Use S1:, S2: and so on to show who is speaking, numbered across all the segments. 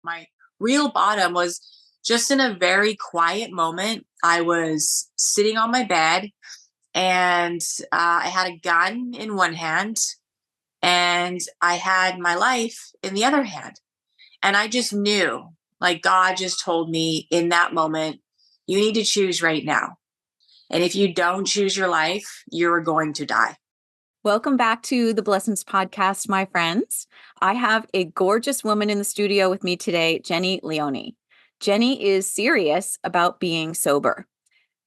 S1: My real bottom was just in a very quiet moment. I was sitting on my bed and I had a gun in one hand and I had my life in the other hand. And I just knew, like God just told me in that moment, you need to choose right now. And if you don't choose your life, you're going to die.
S2: Welcome back to the Blessings Podcast, my friends. I have a gorgeous woman in the studio with me today, Jenny Leone. Jenny is serious about being sober,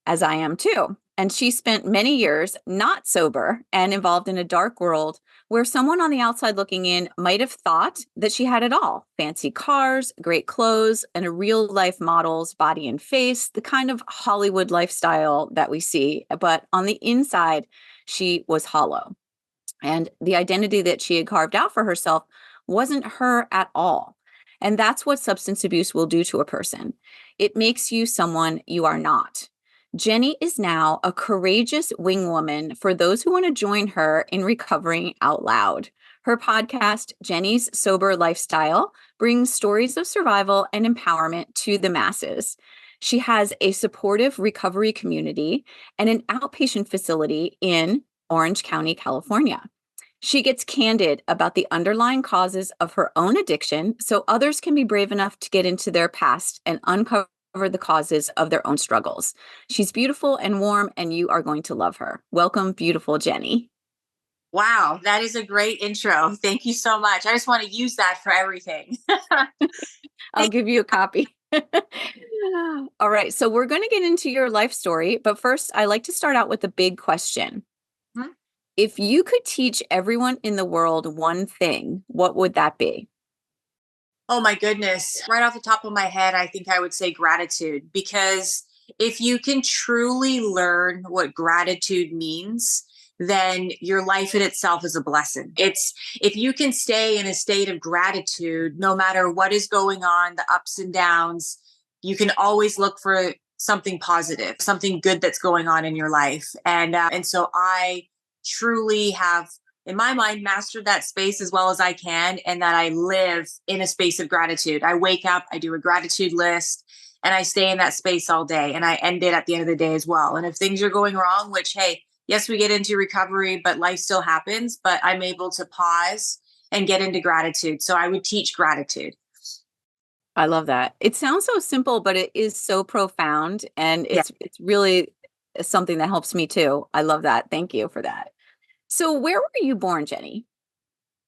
S2: as I am too. And she spent many years not sober and involved in a dark world where someone on the outside looking in might have thought that she had it all: fancy cars, great clothes, and a real life model's body and face, the kind of Hollywood lifestyle that we see. But on the inside, she was hollow. And the identity that she had carved out for herself wasn't her at all. And that's what substance abuse will do to a person. It makes you someone you are not. Jenny is now a courageous wing woman for those who want to join her in recovering out loud. Her podcast, Jenny's Sober Lifestyle, brings stories of survival and empowerment to the masses. She has a supportive recovery community and an outpatient facility in Orange County, California. She gets candid about the underlying causes of her own addiction so others can be brave enough to get into their past and uncover the causes of their own struggles. She's beautiful and warm, and you are going to love her. Welcome, beautiful Jenny.
S1: Wow, that is a great intro. Thank you so much. I just want to use that for everything.
S2: I'll give you a copy. All right, so we're going to get into your life story, but first, I like to start out with a big question.
S1: Hmm?
S2: If you could teach everyone in the world one thing, what would that be?
S1: Oh my goodness. Right off the top of my head, I think I would say gratitude, because if you can truly learn what gratitude means, then your life in itself is a blessing. It's if you can stay in a state of gratitude, no matter what is going on, the ups and downs, you can always look for something positive, something good that's going on in your life. And so I truly have, in my mind, mastered that space as well as I can, and that I live in a space of gratitude. I wake up, I do a gratitude list, and I stay in that space all day, and I end it at the end of the day as well. And if things are going wrong, which, hey, yes, we get into recovery, but life still happens, but I'm able to pause and get into gratitude. So I would teach gratitude.
S2: I love that. It sounds so simple, but it is so profound, and
S1: Yeah.
S2: it's really something that helps me too. I love that. Thank you for that. So where were you born, Jenny?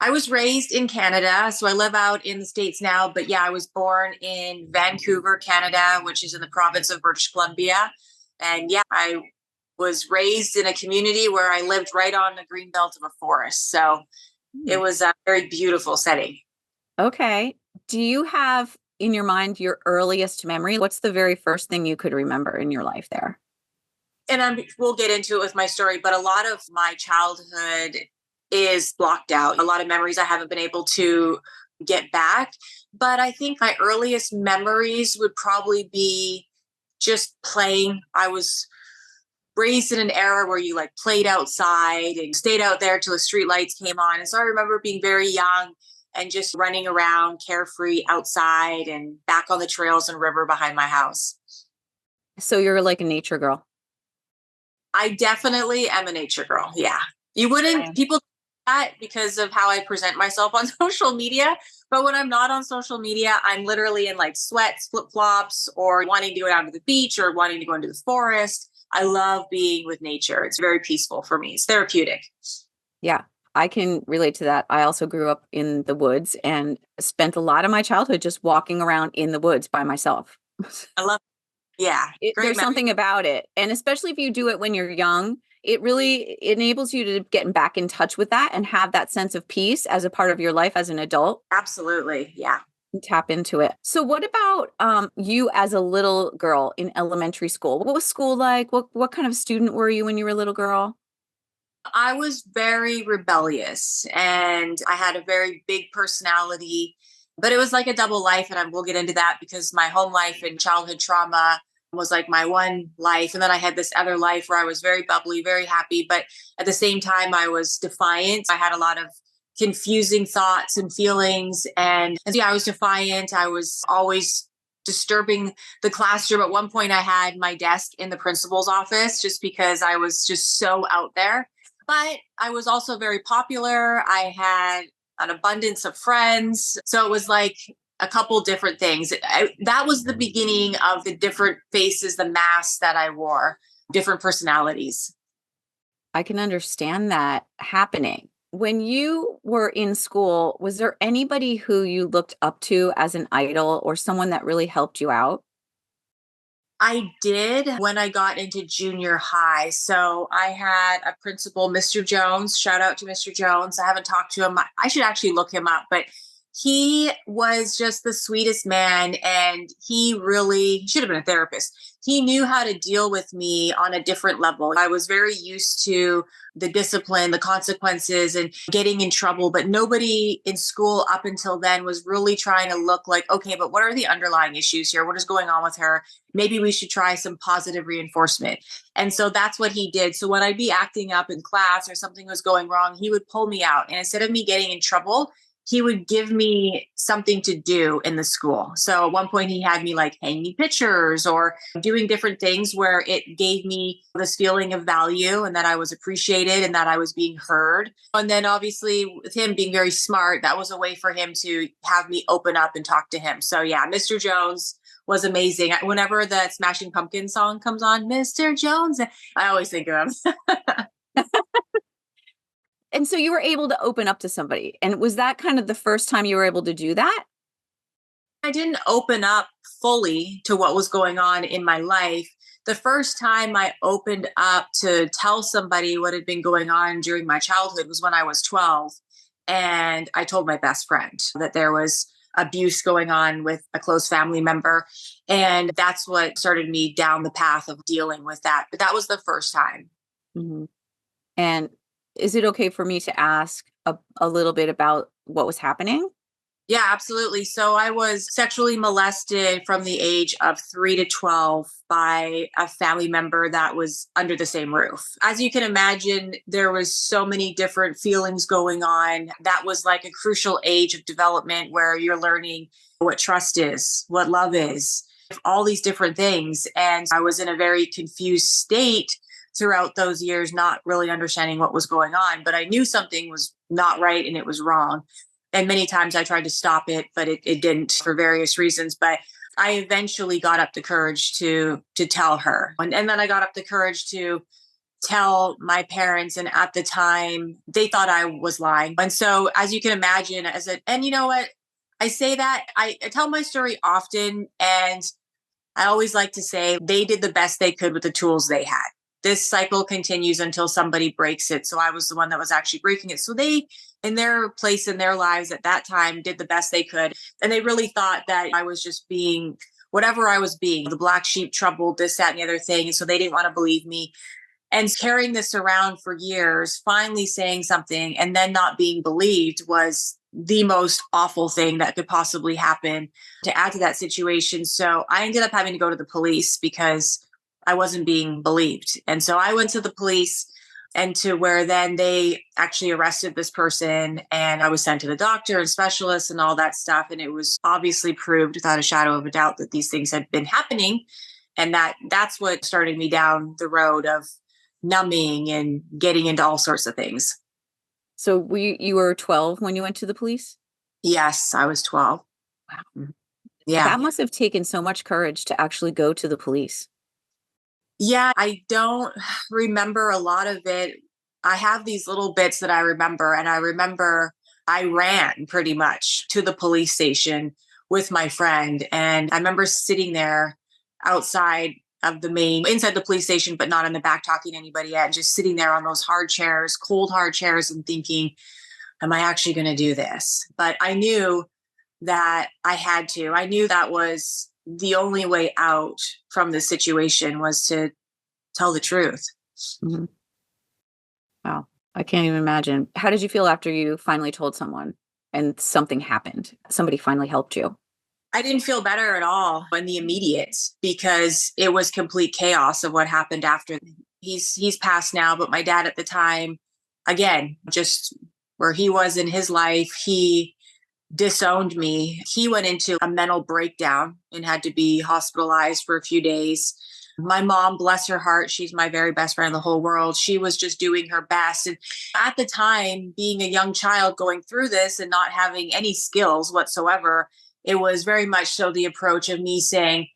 S1: I was raised in Canada, so I live out in the States now. But yeah, I was born in Vancouver, Canada, which is in the province of British Columbia. And yeah, I was raised in a community where I lived right on the green belt of a forest. So it was a very beautiful setting.
S2: Okay. Do you have in your mind your earliest memory? What's the very first thing you could remember in your life there?
S1: And we'll get into it with my story, but a lot of my childhood is blocked out. A lot of memories I haven't been able to get back. But I think my earliest memories would probably be just playing. I was raised in an era where you like played outside and stayed out there till the street lights came on. And so I remember being very young and just running around carefree outside and back on the trails and river behind my house.
S2: So you're like a nature girl.
S1: I definitely am a nature girl. Yeah. You wouldn't, people do that because of how I present myself on social media. But when I'm not on social media, I'm literally in like sweats, flip flops, or wanting to go down to the beach or wanting to go into the forest. I love being with nature. It's very peaceful for me. It's therapeutic.
S2: Yeah, I can relate to that. I also grew up in the woods and spent a lot of my childhood just walking around in the woods by myself.
S1: I love Yeah.
S2: There's something about it. And especially if you do it when you're young, it really enables you to get back in touch with that and have that sense of peace as a part of your life as an adult.
S1: Absolutely. Yeah.
S2: Tap into it. So what about you as a little girl in elementary school? What was school like? What kind of student were you when you were a little girl?
S1: I was very rebellious and I had a very big personality, but it was like a double life. And we'll get into that because my home life and childhood trauma was like my one life. And then I had this other life where I was very bubbly, very happy. But at the same time, I was defiant. I had a lot of confusing thoughts and feelings. And yeah, I was defiant. I was always disturbing the classroom. At one point, I had my desk in the principal's office just because I was just so out there. But I was also very popular. I had an abundance of friends. So it was like a couple different things. That was the beginning of the different faces, the masks that I wore, different personalities.
S2: I can understand that happening. When you were in school, was there anybody who you looked up to as an idol or someone that really helped you out?
S1: I did when I got into junior high. So I had a principal, Mr. Jones. Shout out to Mr. Jones. I haven't talked to him. I should actually look him up, but he was just the sweetest man. And he really should have been a therapist. He knew how to deal with me on a different level. I was very used to the discipline, the consequences, and getting in trouble. But nobody in school up until then was really trying to look like, okay, but what are the underlying issues here? What is going on with her? Maybe we should try some positive reinforcement. And so that's what he did. So when I'd be acting up in class or something was going wrong, he would pull me out. And instead of me getting in trouble, he would give me something to do in the school. So at one point, he had me like hanging pictures or doing different things where it gave me this feeling of value and that I was appreciated and that I was being heard. And then obviously, with him being very smart, that was a way for him to have me open up and talk to him. So yeah, Mr. Jones was amazing. Whenever the Smashing Pumpkins song comes on, Mr. Jones, I always think of him.
S2: And so you were able to open up to somebody. And was that kind of the first time you were able to do that?
S1: I didn't open up fully to what was going on in my life. The first time I opened up to tell somebody what had been going on during my childhood was when I was 12. And I told my best friend that there was abuse going on with a close family member. And that's what started me down the path of dealing with that. But that was the first time.
S2: Mhm. And is it okay for me to ask a little bit about what was happening?
S1: Yeah, absolutely. So I was sexually molested from the age of 3 to 12 by a family member that was under the same roof. As you can imagine, there was so many different feelings going on. That was like a crucial age of development where you're learning what trust is, what love is, all these different things. And I was in a very confused state throughout those years, not really understanding what was going on, but I knew something was not right and it was wrong. And many times I tried to stop it, but it didn't for various reasons. But I eventually got up the courage to tell her. And then I got up the courage to tell my parents. And at the time, they thought I was lying. And so as you can imagine, and you know what? I say that I tell my story often, and I always like to say they did the best they could with the tools they had. This cycle continues until somebody breaks it. So I was the one that was actually breaking it. So they, in their place in their lives at that time, did the best they could. And they really thought that I was just being whatever I was being, the black sheep, troubled, this, that, and the other thing. And so they didn't want to believe me. And carrying this around for years, finally saying something and then not being believed was the most awful thing that could possibly happen to add to that situation. So I ended up having to go to the police because I wasn't being believed. And so I went to the police and to where then they actually arrested this person and I was sent to the doctor and specialists and all that stuff. And it was obviously proved without a shadow of a doubt that these things had been happening. And that's what started me down the road of numbing and getting into all sorts of things.
S2: So you were 12 when you went to the police?
S1: Yes, I was 12.
S2: Wow.
S1: Yeah.
S2: That must have taken so much courage to actually go to the police.
S1: Yeah, I don't remember a lot of it. I have these little bits that I remember, and I remember I ran pretty much to the police station with my friend. And I remember sitting there outside of the main, inside the police station, but not in the back talking to anybody yet, and just sitting there on those hard chairs, cold, hard chairs, and thinking, am I actually going to do this? But I knew that I had to. I knew that was the only way out from the situation was to tell the truth.
S2: Mhm. Wow. I can't even imagine. How did you feel after you finally told someone and something happened? Somebody finally helped you.
S1: I didn't feel better at all in the immediate because it was complete chaos of what happened after. He's passed now, but my dad at the time, again, just where he was in his life. He disowned me. He went into a mental breakdown and had to be hospitalized for a few days. My mom, bless her heart, she's my very best friend in the whole world. She was just doing her best. And at the time, being a young child going through this and not having any skills whatsoever, it was very much so the approach of me saying,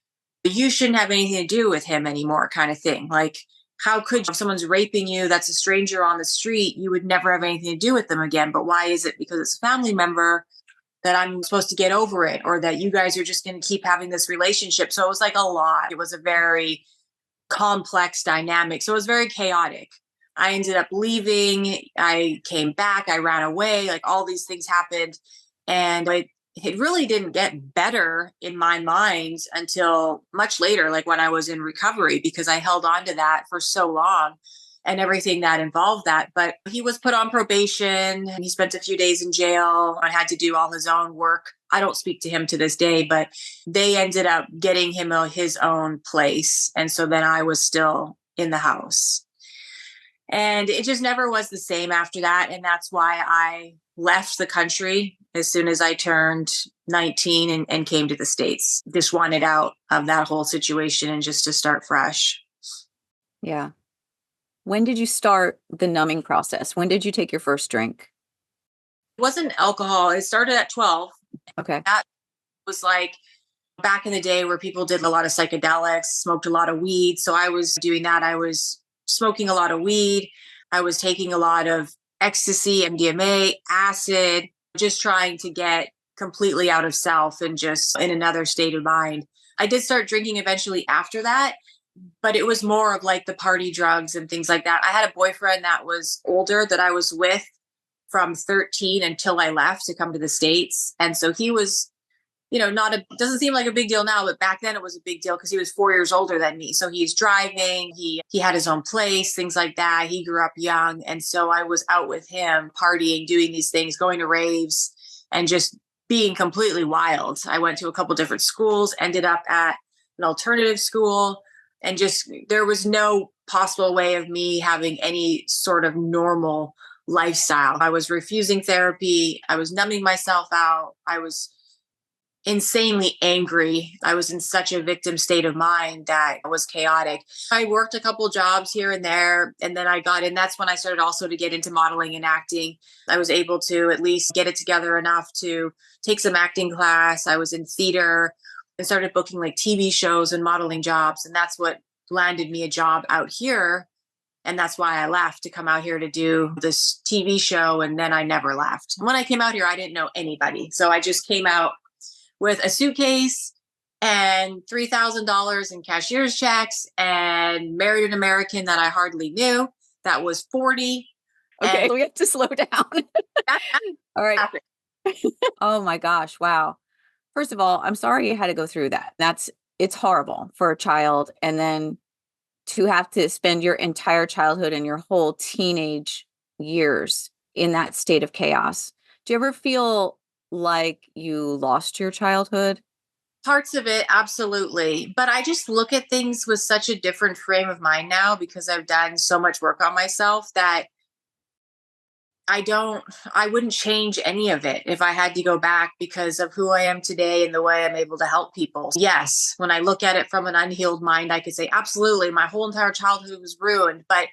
S1: you shouldn't have anything to do with him anymore, kind of thing. Like, how could you, if someone's raping you, that's a stranger on the street, you would never have anything to do with them again. But why is it because it's a family member that I'm supposed to get over it, or that you guys are just going to keep having this relationship? So it was like a lot. It was a very complex dynamic. So it was very chaotic. I ended up leaving. I came back. I ran away. Like all these things happened. And it really didn't get better in my mind until much later, like when I was in recovery, because I held on to that for so long and everything that involved that. But he was put on probation. He spent a few days in jail and had to do all his own work. I don't speak to him to this day, but they ended up getting him his own place. And so then I was still in the house. And it just never was the same after that. And that's why I left the country as soon as I turned 19 and came to the States. Just wanted out of that whole situation and just to start fresh.
S2: Yeah. When did you start the numbing process? When did you take your first drink?
S1: It wasn't alcohol. It started at 12.
S2: Okay.
S1: That was like back in the day where people did a lot of psychedelics, smoked a lot of weed. So I was doing that. I was smoking a lot of weed. I was taking a lot of ecstasy, MDMA, acid, just trying to get completely out of self and just in another state of mind. I did start drinking eventually after that, but it was more of like the party drugs and things like that. I had a boyfriend that was older that I was with from 13 until I left to come to the States. And so he was, doesn't seem like a big deal now, but back then it was a big deal because he was 4 years older than me. So he's driving, he had his own place, things like that. He grew up young. And so I was out with him, partying, doing these things, going to raves and just being completely wild. I went to a couple different schools, ended up at an alternative school, and just there was no possible way of me having any sort of normal lifestyle. I was refusing therapy. I was numbing myself out. I was insanely angry. I was in such a victim state of mind that it was chaotic. I worked a couple jobs here and there, and then I got in. That's when I started also to get into modeling and acting. I was able to at least get it together enough to take some acting class. I was in theater and started booking like TV shows and modeling jobs. And that's what landed me a job out here. And that's why I left to come out here to do this TV show. And then I never left. When I came out here, I didn't know anybody. So I just came out with a suitcase and $3,000 in cashier's checks and married an American that I hardly knew that was 40.
S2: Okay, we have to slow down. All right. Oh my gosh. Wow. First of all, I'm sorry you had to go through that. It's horrible for a child. And then to have to spend your entire childhood and your whole teenage years in that state of chaos. Do you ever feel like you lost your childhood?
S1: Parts of it, absolutely. But I just look at things with such a different frame of mind now because I've done so much work on myself that I wouldn't change any of it if I had to go back because of who I am today and the way I'm able to help people. Yes, when I look at it from an unhealed mind, I could say, absolutely, my whole entire childhood was ruined. But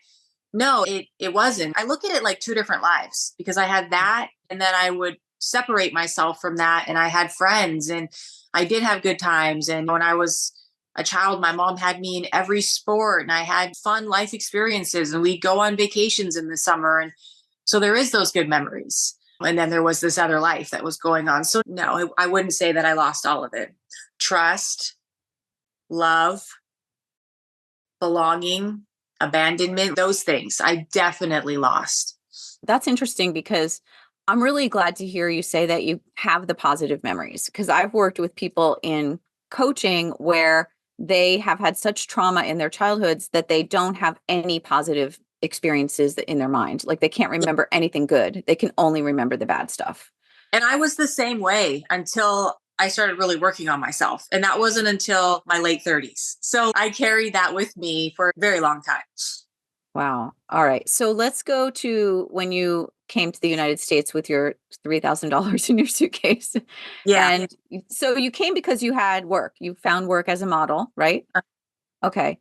S1: no, it wasn't. I look at it like two different lives because I had that and then I would separate myself from that. And I had friends and I did have good times. And when I was a child, my mom had me in every sport and I had fun life experiences and we'd go on vacations in the summer. And so there is those good memories. And then there was this other life that was going on. So no, I wouldn't say that I lost all of it. Trust, love, belonging, abandonment, those things I definitely lost.
S2: That's interesting because I'm really glad to hear you say that you have the positive memories because I've worked with people in coaching where they have had such trauma in their childhoods that they don't have any positive experiences in their mind. Like they can't remember anything good. They can only remember the bad stuff.
S1: And I was the same way until I started really working on myself. And that wasn't until my late 30s. So I carried that with me for a very long time.
S2: Wow. All right. So let's go to when you came to the United States with your $3,000 in your suitcase.
S1: Yeah.
S2: And so you came because you had work. You found work as a model, right? Okay.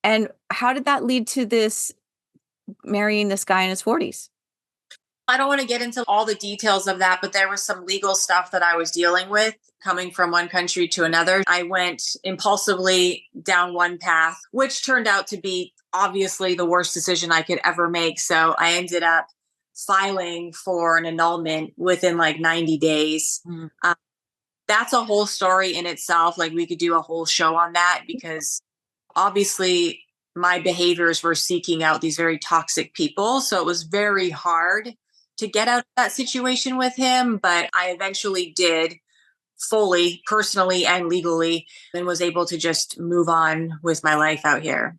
S2: And how did that lead to this marrying this guy in his 40s?
S1: I don't want to get into all the details of that, but there was some legal stuff that I was dealing with coming from one country to another. I went impulsively down one path, which turned out to be obviously the worst decision I could ever make. So I ended up filing for an annulment within like 90 days.
S2: Mm.
S1: That's a whole story in itself. Like we could do a whole show on that because obviously my behaviors were seeking out these very toxic people. So it was very hard to get out of that situation with him. But I eventually did fully, personally and legally, and was able to just move on with my life out here.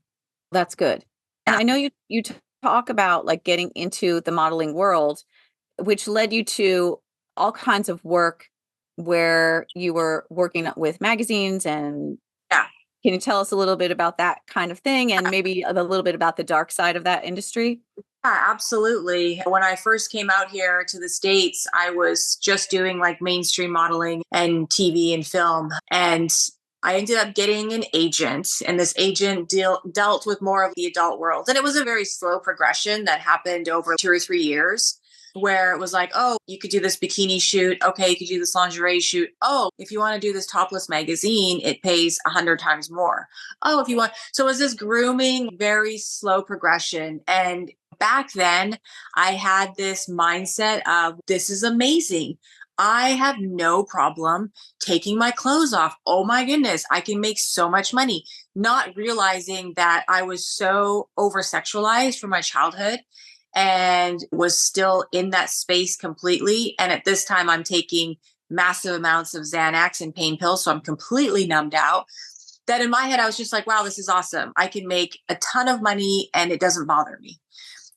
S2: That's good. And
S1: Yeah.
S2: I know you talk about like getting into the modeling world, which led you to all kinds of work where you were working with magazines. And
S1: Yeah.
S2: can you tell us a little bit about that kind of thing and maybe a little bit about the dark side of that industry?
S1: Yeah, absolutely. When I first came out here to the States, I was just doing like mainstream modeling and TV and film. And I ended up getting an agent, and this agent dealt with more of the adult world. And it was a very slow progression that happened over 2 or 3 years, where it was like, oh, you could do this bikini shoot. Okay, you could do this lingerie shoot. Oh, if you want to do this topless magazine, it pays 100 times more. Oh, if you want. So it was this grooming, very slow progression. And back then, I had this mindset of this is amazing. I have no problem taking my clothes off. Oh my goodness, I can make so much money. Not realizing that I was so over sexualized from my childhood and was still in that space completely. And at this time, I'm taking massive amounts of Xanax and pain pills. So I'm completely numbed out. That in my head, I was just like, wow, this is awesome. I can make a ton of money and it doesn't bother me.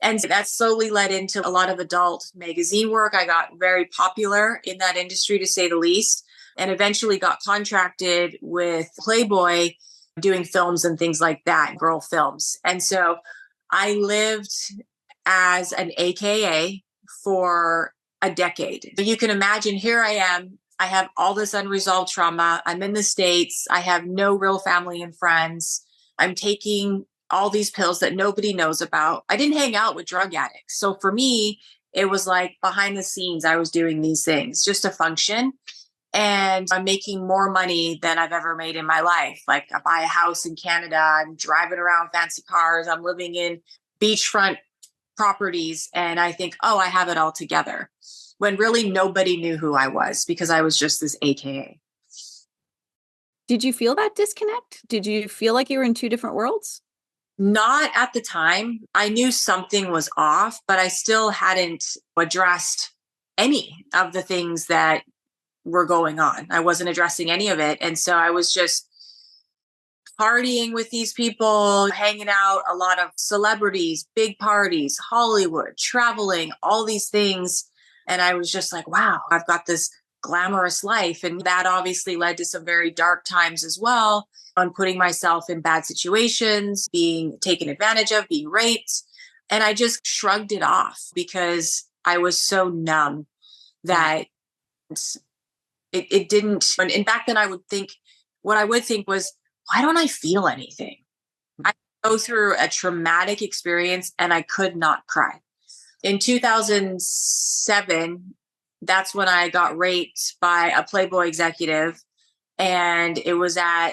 S1: And that slowly led into a lot of adult magazine work. I got very popular in that industry, to say the least, and eventually got contracted with Playboy doing films and things like that, girl films. And so I lived as an AKA for a decade. You can imagine, here I am. I have all this unresolved trauma. I'm in the States. I have no real family and friends. I'm taking all these pills that nobody knows about. I didn't hang out with drug addicts. So for me, it was like behind the scenes, I was doing these things just to function. And I'm making more money than I've ever made in my life. Like I buy a house in Canada, I'm driving around fancy cars, I'm living in beachfront properties. And I think, oh, I have it all together. When really nobody knew who I was because I was just this AKA.
S2: Did you feel that disconnect? Did you feel like you were in two different worlds?
S1: Not at the time. I knew something was off, but I still hadn't addressed any of the things that were going on. I wasn't addressing any of it. And so I was just partying with these people, hanging out, a lot of celebrities, big parties, Hollywood, traveling, all these things. And I was just like, wow, I've got this glamorous life. And that obviously led to some very dark times as well, on putting myself in bad situations, being taken advantage of, being raped. And I just shrugged it off because I was so numb
S2: Yeah.
S1: that it didn't. And back then, I would think, what I would think was, why don't I feel anything? I go through a traumatic experience and I could not cry. In 2007, that's when I got raped by a Playboy executive. And it was at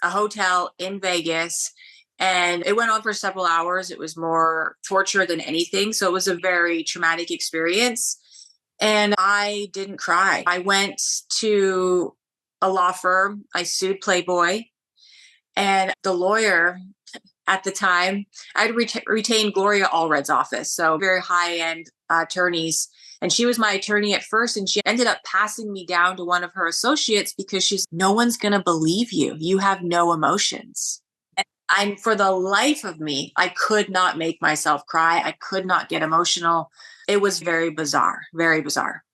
S1: a hotel in Vegas. And it went on for several hours. It was more torture than anything. So it was a very traumatic experience. And I didn't cry. I went to a law firm. I sued Playboy. And the lawyer at the time, I'd retained Gloria Allred's office. So very high end attorneys. And she was my attorney at first. And she ended up passing me down to one of her associates because no one's going to believe you. You have no emotions. And for the life of me, I could not make myself cry. I could not get emotional. It was very bizarre, very bizarre.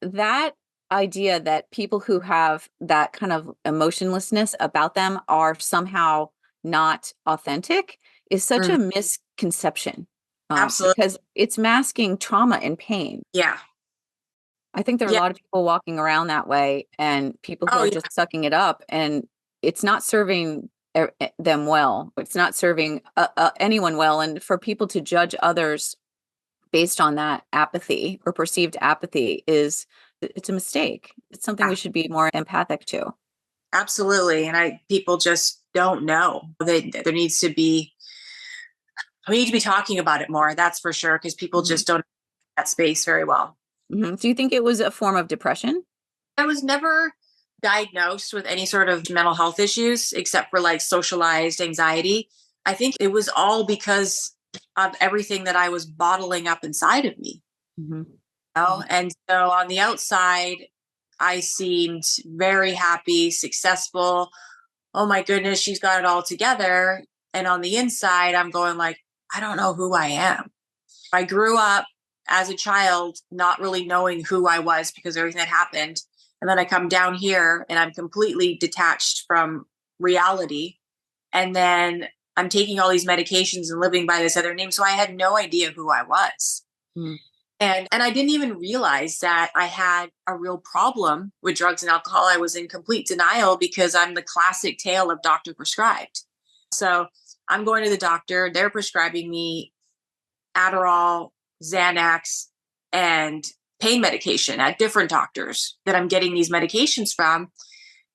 S2: That idea that people who have that kind of emotionlessness about them are somehow not authentic is such
S1: Mm.
S2: a misconception.
S1: Absolutely.
S2: because it's masking trauma and pain.
S1: Yeah.
S2: I think there are a
S1: Yeah.
S2: lot of people walking around that way and people who
S1: Oh,
S2: are
S1: yeah.
S2: just sucking it up, and it's not serving them well. It's not serving anyone well. And for people to judge others based on that apathy or perceived apathy it's a mistake. It's something
S1: Yeah.
S2: we should be more empathic to.
S1: Absolutely. And people just don't know that we need to be talking about it more. That's for sure. Cause people
S2: Mhm.
S1: just don't have that space very well.
S2: Mhm. Do you think it was a form of depression?
S1: I was never diagnosed with any sort of mental health issues except for like socialized anxiety. I think it was all because of everything that I was bottling up inside of me.
S2: Mhm.
S1: Know?
S2: Mhm.
S1: And so on the outside, I seemed very happy, successful. Oh my goodness, she's got it all together. And on the inside, I'm going like, I don't know who I am. I grew up as a child not really knowing who I was because of everything that happened. And then I come down here and I'm completely detached from reality. And then I'm taking all these medications and living by this other name. So I had no idea who I was.
S2: Mhm.
S1: And I didn't even realize that I had a real problem with drugs and alcohol. I was in complete denial because I'm the classic tale of doctor prescribed. So I'm going to the doctor, they're prescribing me Adderall, Xanax, and pain medication at different doctors that I'm getting these medications from.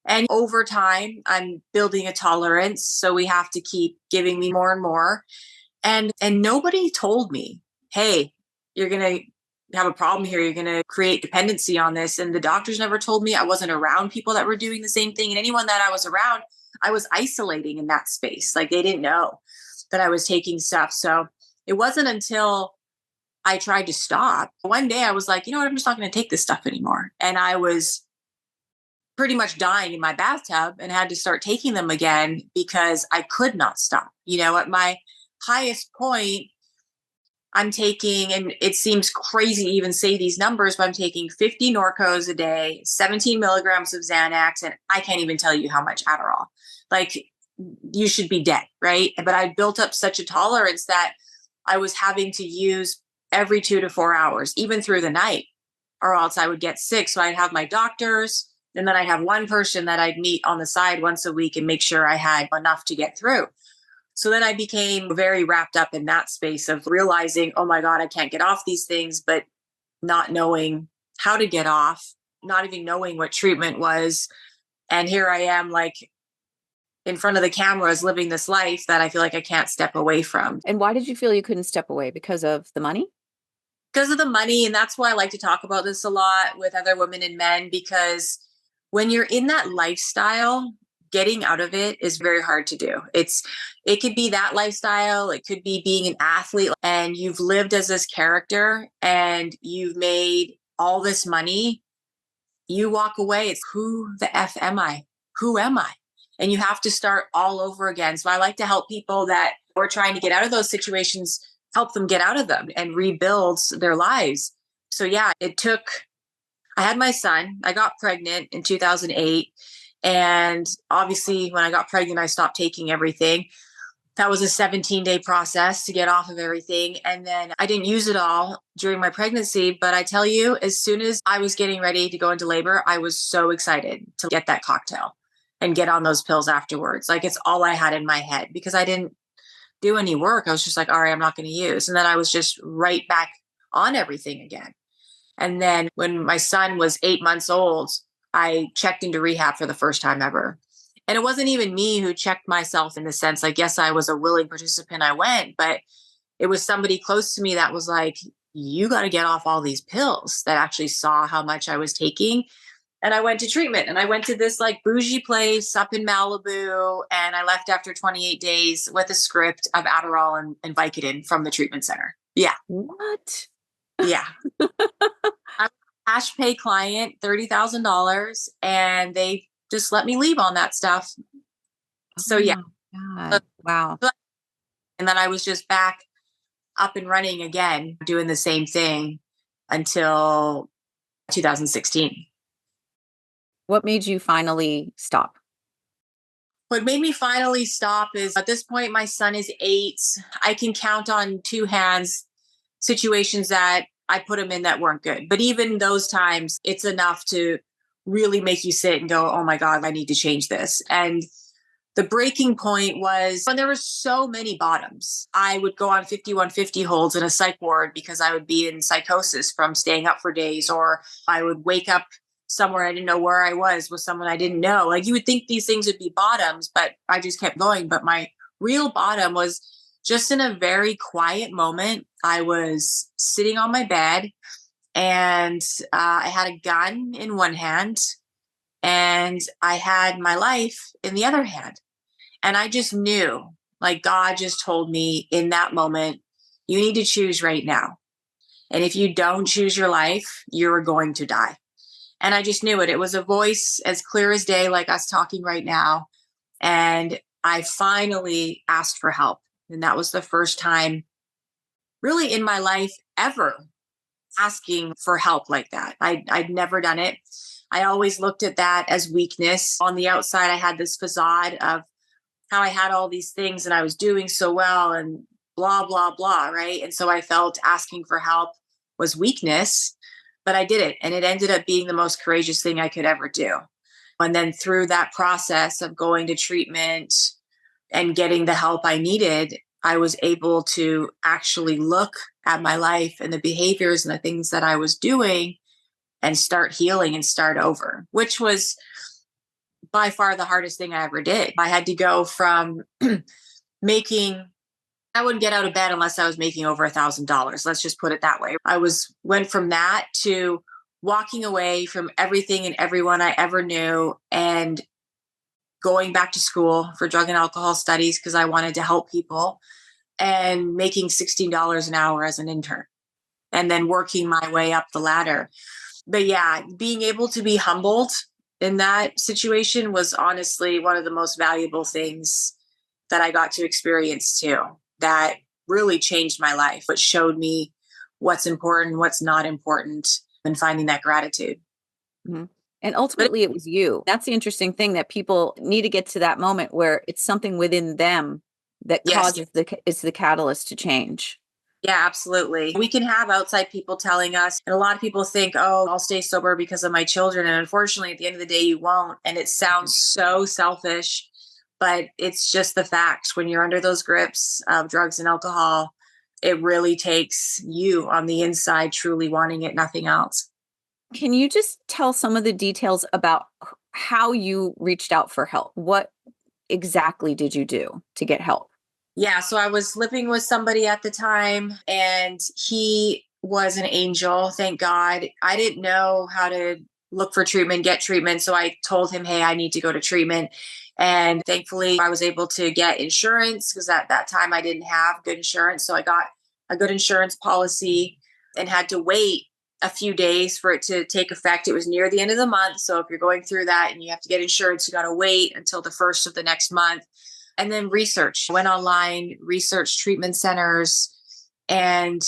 S1: And over time, I'm building a tolerance. So we have to keep giving me more and more. And nobody told me, hey, you're gonna have a problem here. You're gonna create dependency on this. And the doctors never told me. I wasn't around people that were doing the same thing. And anyone that I was around, I was isolating in that space. Like they didn't know that I was taking stuff. So it wasn't until I tried to stop. One day I was like, you know what, I'm just not gonna take this stuff anymore. And I was pretty much dying in my bathtub and had to start taking them again because I could not stop. At my highest point, I'm taking, and it seems crazy to even say these numbers, but I'm taking 50 Norcos a day, 17 milligrams of Xanax, and I can't even tell you how much Adderall. Like, you should be dead, right? But I built up such a tolerance that I was having to use every 2 to 4 hours, even through the night, or else I would get sick. So I'd have my doctors, and then I'd have one person that I'd meet on the side once a week and make sure I had enough to get through. So then I became very wrapped up in that space of realizing, oh my God, I can't get off these things, but not knowing how to get off, not even knowing what treatment was. And here I am, like in front of the cameras, living this life that I feel like I can't step away from
S2: And why did you feel you couldn't step away? Because of the money?
S1: because of the money. And that's why I like to talk about this a lot with other women and men, because when you're in that lifestyle, getting out of it is very hard to do. It could be that lifestyle, it could be being an athlete and you've lived as this character and you've made all this money. You walk away, it's who the F am I? Who am I? And you have to start all over again. So I like to help people that are trying to get out of those situations, help them get out of them and rebuild their lives. So yeah, I had my son. I got pregnant in 2008. And obviously, when I got pregnant, I stopped taking everything. That was a 17-day process to get off of everything. And then I didn't use it all during my pregnancy. But I tell you, as soon as I was getting ready to go into labor, I was so excited to get that cocktail and get on those pills afterwards. Like it's all I had in my head because I didn't do any work. I was just like, all right, I'm not going to use. And then I was just right back on everything again. And then when my son was 8 months old, I checked into rehab for the first time ever. And it wasn't even me who checked myself in the sense, like, yes, I was a willing participant. I went, but it was somebody close to me that was like, you got to get off all these pills, that actually saw how much I was taking. And I went to treatment and I went to this like bougie place up in Malibu. And I left after 28 days with a script of Adderall and Vicodin from the treatment center. Yeah.
S2: What?
S1: Yeah. I'm a cash pay client, $30,000, and they just let me leave on that stuff. So
S2: Oh
S1: yeah,
S2: my God. Wow.
S1: and then I was just back up and running again, doing the same thing until 2016.
S2: What made you finally stop?
S1: What made me finally stop is at this point, my son is 8. I can count on two hands situations that I put him in that weren't good. But even those times, it's enough to really make you sit and go, oh my God, I need to change this. And the breaking point was when there were so many bottoms. I would go on 5150 holds in a psych ward because I would be in psychosis from staying up for days, or I would wake up somewhere I didn't know where I was with someone I didn't know. Like you would think these things would be bottoms, but I just kept going. But my real bottom was just in a very quiet moment. I was sitting on my bed and I had a gun in one hand and I had my life in the other hand. And I just knew, like God just told me in that moment, you need to choose right now. And if you don't choose your life, you're going to die. And I just knew it. It was a voice as clear as day, like us talking right now. And I finally asked for help. And that was the first time really in my life ever asking for help like that. I'd never done it. I always looked at that as weakness. On the outside, I had this facade of how I had all these things and I was doing so well and blah, blah, blah. Right. And so I felt asking for help was weakness, but I did it. And it ended up being the most courageous thing I could ever do. And then through that process of going to treatment and getting the help I needed, I was able to actually look at my life and the behaviors and the things that I was doing and start healing and start over, which was by far the hardest thing I ever did. I had to go from making, I wouldn't get out of bed unless I was making over $1,000. Let's just put it that way. Went from that to walking away from everything and everyone I ever knew and going back to school for drug and alcohol studies because I wanted to help people and making $16 an hour as an intern and then working my way up the ladder. But yeah, being able to be humbled in that situation was honestly one of the most valuable things that I got to experience too. That really changed my life, but showed me what's important, what's not important, and finding that gratitude.
S2: Mm-hmm. And
S1: But
S2: ultimately, it was you. That's the interesting thing, that people need to get to that moment where it's something within them that
S1: yes,
S2: causes is the catalyst to change.
S1: yeah, absolutely. We can have outside people telling us, and a lot of people think, oh, I'll stay sober because of my children. And unfortunately, at the end of the day, you won't. And it sounds so selfish, but it's just the facts. When you're under those grips of drugs and alcohol, it really takes you on the inside truly wanting it, nothing else.
S2: Can you just tell some of the details about how you reached out for help? What exactly did you do to get help?
S1: Yeah, so I was living with somebody at the time, and he was an angel, thank God. I didn't know how to look for treatment, get treatment. So I told him, hey, I need to go to treatment. And thankfully, I was able to get insurance because at that time I didn't have good insurance. So I got a good insurance policy and had to wait a few days for it to take effect. It was near the end of the month. So if you're going through that and you have to get insurance, you got to wait until the first of the next month. And then research, went online, researched treatment centers, and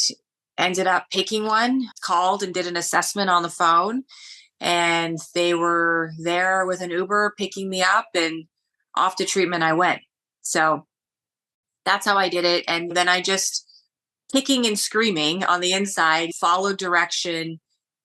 S1: ended up picking one, called and did an assessment on the phone. And they were there with an Uber picking me up, and off to treatment I went. So that's how I did it. And then I just kicking and screaming on the inside, followed direction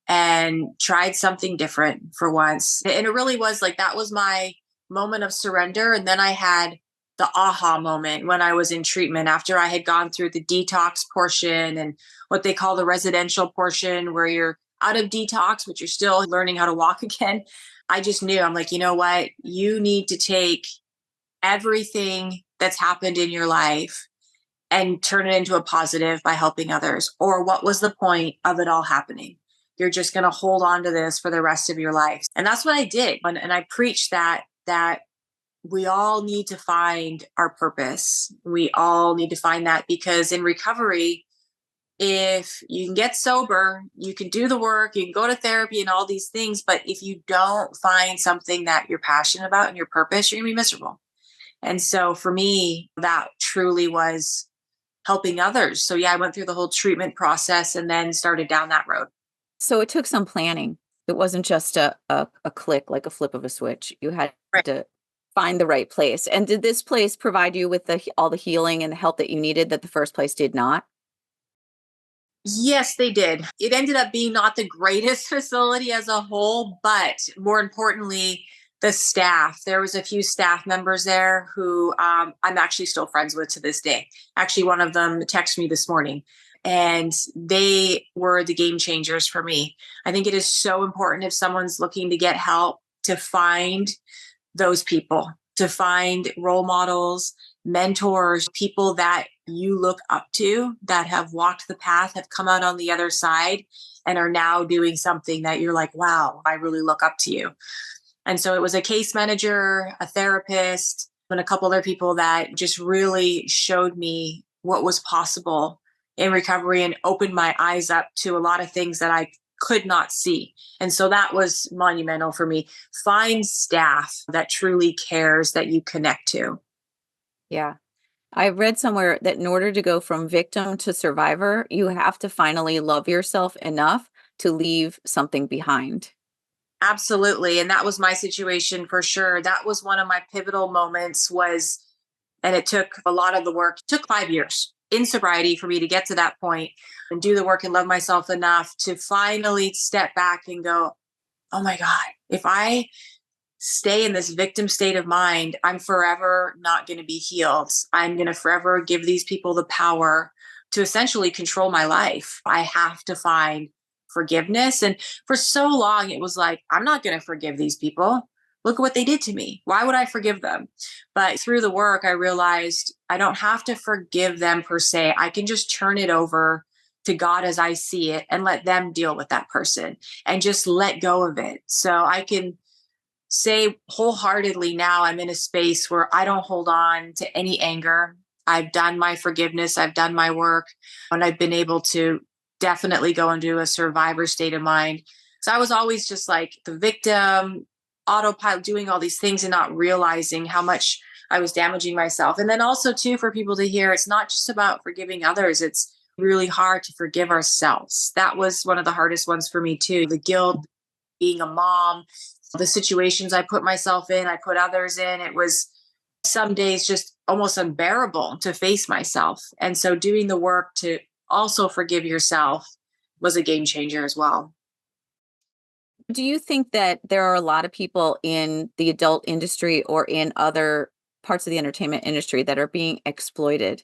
S1: and tried something different for once. And it really was like that was my moment of surrender. And then I had the aha moment when I was in treatment after I had gone through the detox portion and what they call the residential portion, where you're out of detox, but you're still learning how to walk again. I just knew, I'm like, you know what? You need to take everything that's happened in your life and turn it into a positive by helping others. Or what was the point of it all happening? You're just going to hold on to this for the rest of your life. And that's what I did. And I preached that we all need to find our purpose. We all need to find that, because in recovery, if you can get sober, you can do the work, you can go to therapy and all these things. But if you don't find something that you're passionate about and your purpose, you're going to be miserable. And so for me, that truly was helping others. So yeah, I went through the whole treatment process and then started down that road.
S2: So it took some planning. It wasn't just a click, like a flip of a switch. You had
S1: Right.
S2: to find the right place. And did this place provide you with all the healing and the help that you needed that the first place did not?
S1: Yes, they did. It ended up being not the greatest facility as a whole, but more importantly, the staff. There was a few staff members there who I'm actually still friends with to this day. Actually, one of them texted me this morning, and they were the game changers for me. I think it is so important if someone's looking to get help to find those people, to find role models, mentors, people that you look up to that have walked the path, have come out on the other side, and are now doing something that you're like, wow, I really look up to you. And so it was a case manager, a therapist, and a couple other people that just really showed me what was possible in recovery and opened my eyes up to a lot of things that I could not see. And so that was monumental for me. Find staff that truly cares, that you connect to.
S2: Yeah. I read somewhere that in order to go from victim to survivor, you have to finally love yourself enough to leave something behind.
S1: Absolutely. And that was my situation for sure. That was one of my pivotal moments was, and it took a lot of the work, it took 5 years in sobriety for me to get to that point and do the work and love myself enough to finally step back and go, oh my God, if I stay in this victim state of mind, I'm forever not going to be healed. I'm going to forever give these people the power to essentially control my life. I have to find forgiveness. And for so long, it was like, I'm not going to forgive these people. Look at what they did to me. Why would I forgive them? But through the work, I realized I don't have to forgive them per se. I can just turn it over to God as I see it and let them deal with that person and just let go of it. So I can say wholeheartedly now I'm in a space where I don't hold on to any anger. I've done my forgiveness, I've done my work, and I've been able to definitely go into a survivor state of mind. So I was always just like the victim, autopilot, doing all these things and not realizing how much I was damaging myself. And then also, too, for people to hear, it's not just about forgiving others, it's really hard to forgive ourselves. That was one of the hardest ones for me, too. The guilt, being a mom, the situations I put myself in, I put others in. It was some days just almost unbearable to face myself. And so doing the work to also forgive yourself was a game changer as well.
S2: Do you think that there are a lot of people in the adult industry or in other parts of the entertainment industry that are being exploited?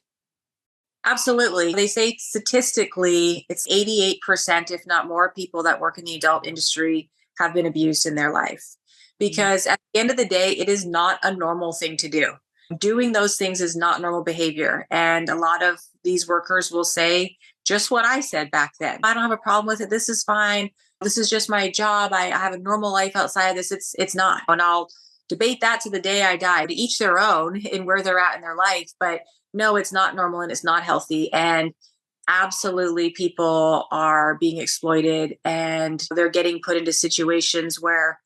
S1: Absolutely. They say statistically, it's 88%, if not more, people that work in the adult industry have been abused in their life.
S2: Mhm.
S1: Because at the end of the day, it is not a normal thing to do. Doing those things is not normal behavior. And a lot of these workers will say just what I said back then. I don't have a problem with it. This is fine. This is just my job. I have a normal life outside of this. It's not. And I'll debate that to the day I die. To each their own in where they're at in their life. But no, it's not normal and it's not healthy. And absolutely, people are being exploited and they're getting put into situations where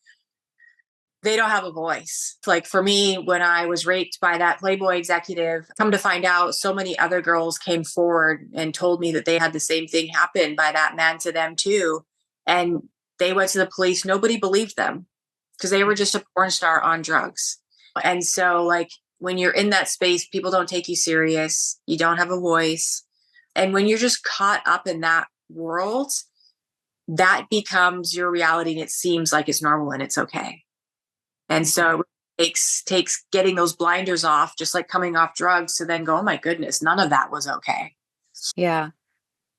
S1: they don't have a voice. Like for me, when I was raped by that Playboy executive, come to find out, so many other girls came forward and told me that they had the same thing happen by that man to them too. And they went to the police. Nobody believed them because they were just a porn star on drugs. And so, like, when you're in that space, people don't take you serious. You don't have a voice. And when you're just caught up in that world, that becomes your reality and it seems like it's normal and it's okay. And so it takes getting those blinders off, just like coming off drugs, to then go, oh my goodness, none of that was okay.
S2: Yeah.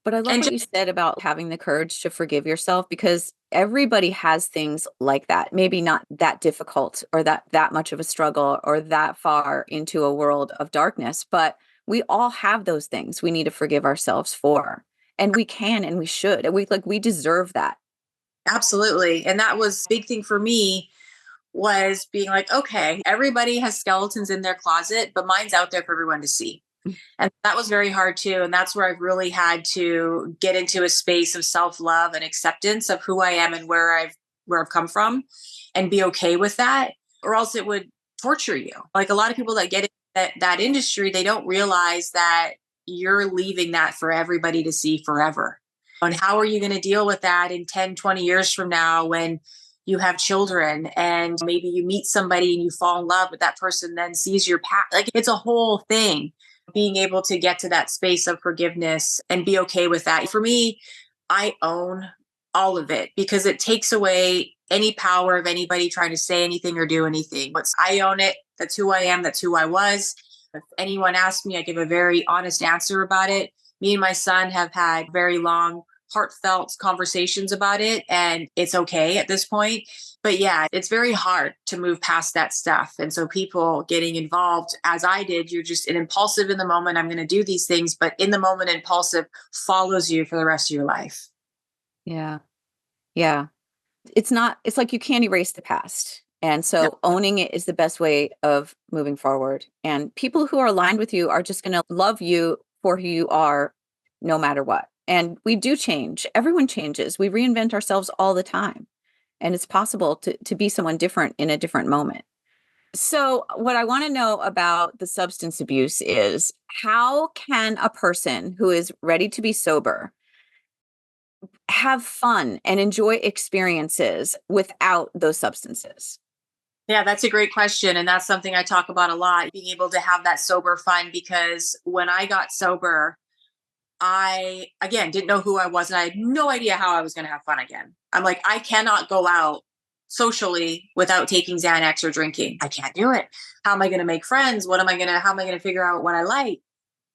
S2: But I love
S1: And
S2: what
S1: just
S2: you said about having the courage to forgive yourself because everybody has things like that. Maybe not that difficult or that much of a struggle or that far into a world of darkness, but we all have those things we need to forgive ourselves for. And we can and we should. And we deserve that.
S1: absolutely. And that was a big thing for me, was being like, okay, everybody has skeletons in their closet, but mine's out there for everyone to see. And that was very hard too. And that's where I've really had to get into a space of self-love and acceptance of who I am and where I've come from and be okay with that. Or else it would torture you. Like a lot of people that get in that industry, they don't realize that you're leaving that for everybody to see forever. And how are you going to deal with that in 10, 20 years from now when you have children, and maybe you meet somebody and you fall in love with that person, then sees your past. Like, it's a whole thing. Being able to get to that space of forgiveness and be okay with that. For me, I own all of it because it takes away any power of anybody trying to say anything or do anything. But I own it. That's who I am. That's who I was. If anyone asks me, I give a very honest answer about it. Me and my son have had very long, heartfelt conversations about it, and it's okay at this point. But yeah, it's very hard to move past that stuff. And so people getting involved, as I did, you're just an impulsive in the moment. I'm going to do these things, but in the moment, impulsive follows you for the rest of your life.
S2: Yeah. Yeah. It's like you can't erase the past. And
S1: No.
S2: so owning it is the best way of moving forward. And people who are aligned with you are just going to love you for who you are, no matter what. And we do change. Everyone changes. We reinvent ourselves all the time. And it's possible to be someone different in a different moment. So, what I want to know about the substance abuse is how can a person who is ready to be sober have fun and enjoy experiences without those substances?
S1: Yeah, that's a great question. And that's something I talk about a lot, being able to have that sober fun. Because when I got sober, I, again, didn't know who I was. And I had no idea how I was going to have fun again. I'm like, I cannot go out socially without taking Xanax or drinking. I can't do it. How am I going to make friends? How am I going to figure out what I like?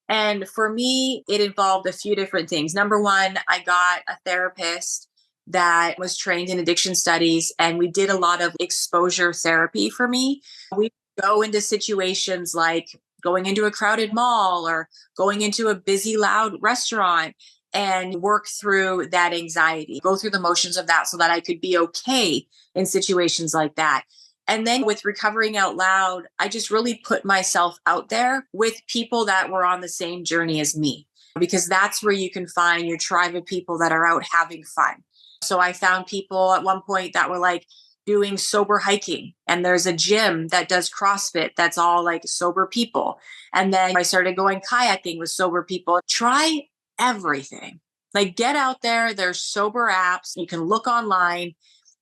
S1: And for me, it involved a few different things. Number one, I got a therapist that was trained in addiction studies, and we did a lot of exposure therapy for me. We go into situations like going into a crowded mall or going into a busy, loud restaurant and work through that anxiety, go through the motions of that so that I could be okay in situations like that. And then with Recovering Out Loud, I just really put myself out there with people that were on the same journey as me, because that's where you can find your tribe of people that are out having fun. So I found people at one point that were like doing sober hiking, and there's a gym that does CrossFit that's all like sober people. And then I started going kayaking with sober people. Try everything. Like, get out there. There's sober apps. You can look online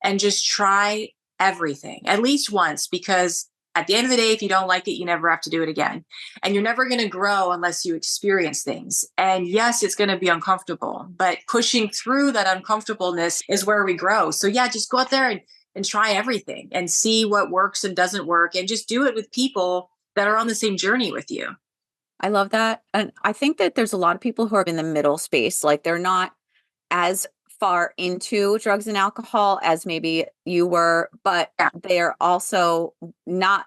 S1: and just try everything at least once, because at the end of the day, if you don't like it, you never have to do it again. And you're never going to grow unless you experience things. And yes, it's going to be uncomfortable, but pushing through that uncomfortableness is where we grow. So yeah, just go out there and try everything and see what works and doesn't work, and just do it with people that are on the same journey with you.
S2: I love that. And I think that there's a lot of people who are in the middle space, like they're not as far into drugs and alcohol as maybe you were, but
S1: Yeah.
S2: they're also not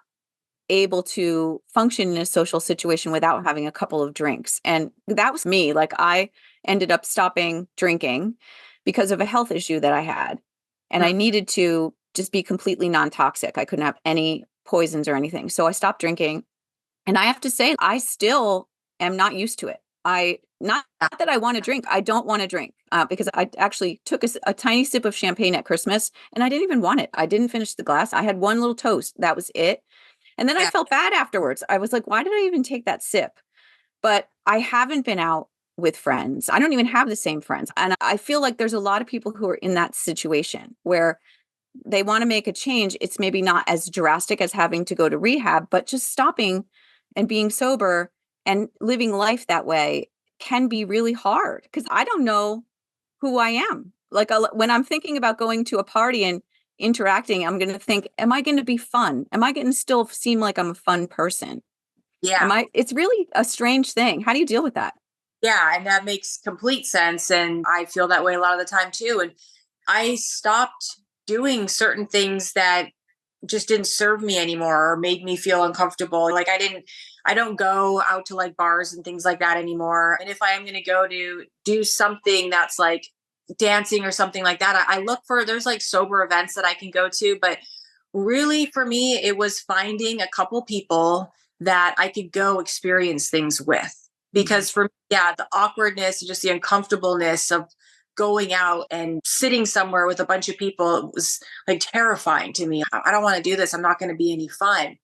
S2: able to function in a social situation without having a couple of drinks. And that was me. Like, I ended up stopping drinking because of a health issue that I had. And I
S1: Mm.
S2: needed to just be completely non-toxic. I couldn't have any poisons or anything. So I stopped drinking. And I have to say, I still am not used to it. Not that I want to drink. I don't want to drink because I actually took a tiny sip of champagne at Christmas and I didn't even want it. I didn't finish the glass. I had one little toast. That was it. And then I
S1: Yeah.
S2: felt bad afterwards. I was like, why did I even take that sip? But I haven't been out with friends. I don't even have the same friends. And I feel like there's a lot of people who are in that situation where they want to make a change. It's maybe not as drastic as having to go to rehab, but just stopping and being sober and living life that way can be really hard because I don't know who I am. Like when I'm thinking about going to a party and interacting, I'm going to think, am I going to be fun? Am I going to still seem like I'm a fun person?
S1: Yeah.
S2: It's really a strange thing. How do you deal with that?
S1: Yeah. And that makes complete sense. And I feel that way a lot of the time too. And I stopped doing certain things that just didn't serve me anymore or made me feel uncomfortable. Like, I don't go out to like bars and things like that anymore. And if I am going to go to do something that's like dancing or something like that, I look for, there's like sober events that I can go to. But really for me, it was finding a couple people that I could go experience things with.
S2: Mhm.
S1: Because for me, yeah, the awkwardness and just the uncomfortableness of going out and sitting somewhere with a bunch of people was like terrifying to me. I don't want to do this. I'm not going to be any fun.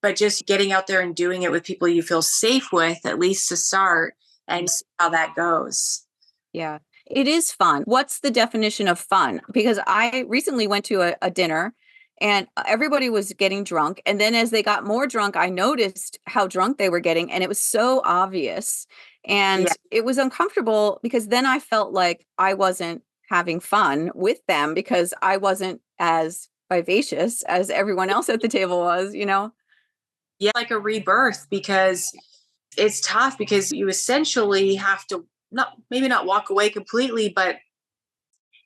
S1: But just getting out there and doing it with people you feel safe with, at least to start, and see how that goes.
S2: Yeah. It is fun. What's the definition of fun? Because I recently went to a dinner and everybody was getting drunk. And then as they got more drunk, I noticed how drunk they were getting. And it was so obvious. And
S1: Yeah.
S2: it was uncomfortable because then I felt like I wasn't having fun with them because I wasn't as vivacious as everyone else at the table was, you know?
S1: Yeah, like a rebirth, because it's tough because you essentially have to not maybe not walk away completely, but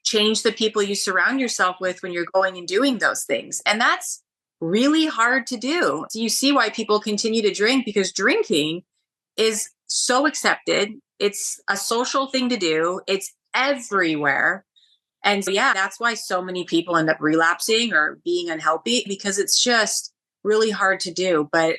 S1: change the people you surround yourself with when you're going and doing those things. And that's really hard to do. So you see why people continue to drink, because drinking is so accepted. It's a social thing to do. It's everywhere. And so, yeah, that's why so many people end up relapsing or being unhealthy, because it's just really hard to do. But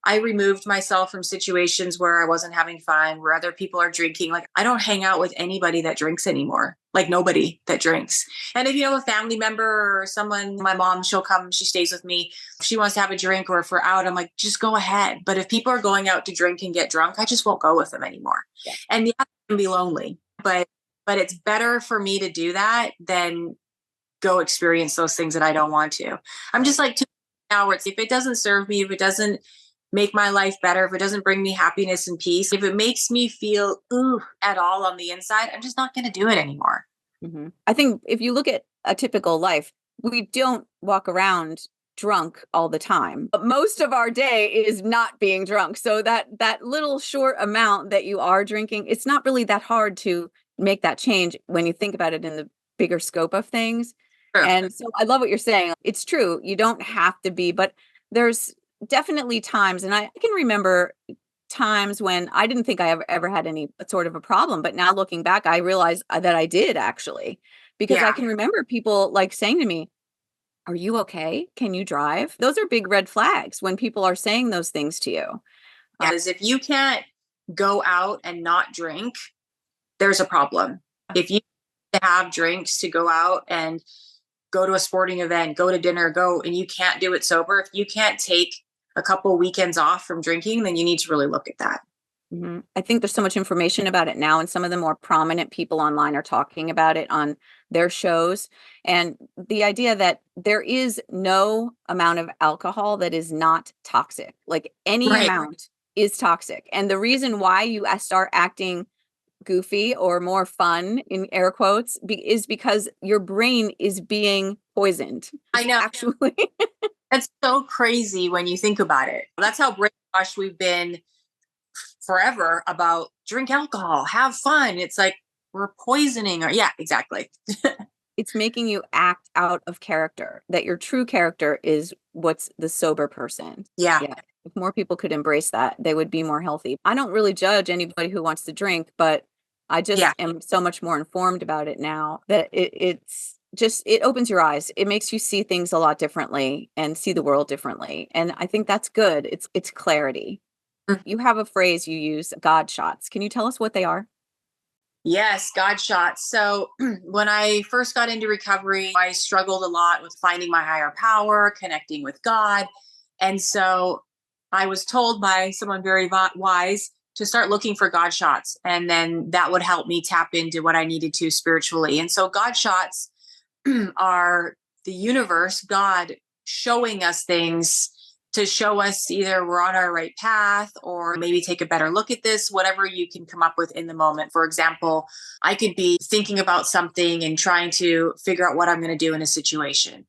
S1: I removed myself from situations where I wasn't having fun, where other people are drinking. Like, I don't hang out with anybody that drinks anymore, like nobody that drinks. And if you have a family member or someone, my mom, she'll come, she stays with me. If she wants to have a drink or if we're out, I'm like, just go ahead. But if people are going out to drink and get drunk, I just won't go with them anymore.
S2: Yeah.
S1: And yeah, it can be lonely, but it's better for me to do that than go experience those things that I don't want to. I'm just like now where it's, if it doesn't serve me, if it doesn't make my life better, if it doesn't bring me happiness and peace, if it makes me feel ooh at all on the inside, I'm just not going to do it anymore.
S2: I think if you look at a typical life, we don't walk around drunk all the time. But most of our day is not being drunk. So that little short amount that you are drinking, it's not really that hard to make that change when you think about it in the bigger scope of things.
S1: True.
S2: And so I love what you're saying. It's true. You don't have to be, but there's definitely times, and I can remember times when I didn't think I ever had any sort of a problem, but now looking back, I realize that I did actually, because I
S1: Yeah.
S2: can remember people like saying to me, "Are you okay? Can you drive?" Those are big red flags when people are saying those things to you.
S1: Because if you can't go out and not drink, there's a problem. If you have drinks to go out and go to a sporting event, go to dinner, go, and you can't do it sober, if you can't take a couple weekends off from drinking, then you need to really look at that.
S2: I think there's so much information about it now, and some of the more prominent people online are talking about it on their shows. And the idea that there is no amount of alcohol that is not toxic, like any
S1: Right.
S2: amount is toxic. And the reason why you start acting goofy or more fun in air quotes is because your brain is being poisoned.
S1: I
S2: It's
S1: know.
S2: actually
S1: That's so crazy when you think about it. That's how brainwashed we've been forever about drink alcohol, have fun. It's like we're poisoning or yeah, exactly.
S2: it's making you act out of character, that your true character is what's the sober person.
S1: Yeah.
S2: Yeah. If more people could embrace that, they would be more healthy. I don't really judge anybody who wants to drink, but I
S1: Yeah.
S2: just am so much more informed about it now that it's just, it opens your eyes. It makes you see things a lot differently and see the world differently. And I think that's good. It's clarity.
S1: Mm.
S2: You have a phrase you use, God shots. Can you tell us what they are?
S1: Yes, God shots. So when I first got into recovery, I struggled a lot with finding my higher power, connecting with God. And so I was told by someone very wise to start looking for God shots. And then that would help me tap into what I needed to spiritually. And so God shots are the universe, God showing us things to show us either we're on our right path or maybe take a better look at this, whatever you can come up with in the moment. For example, I could be thinking about something and trying to figure out what I'm going to do in a situation.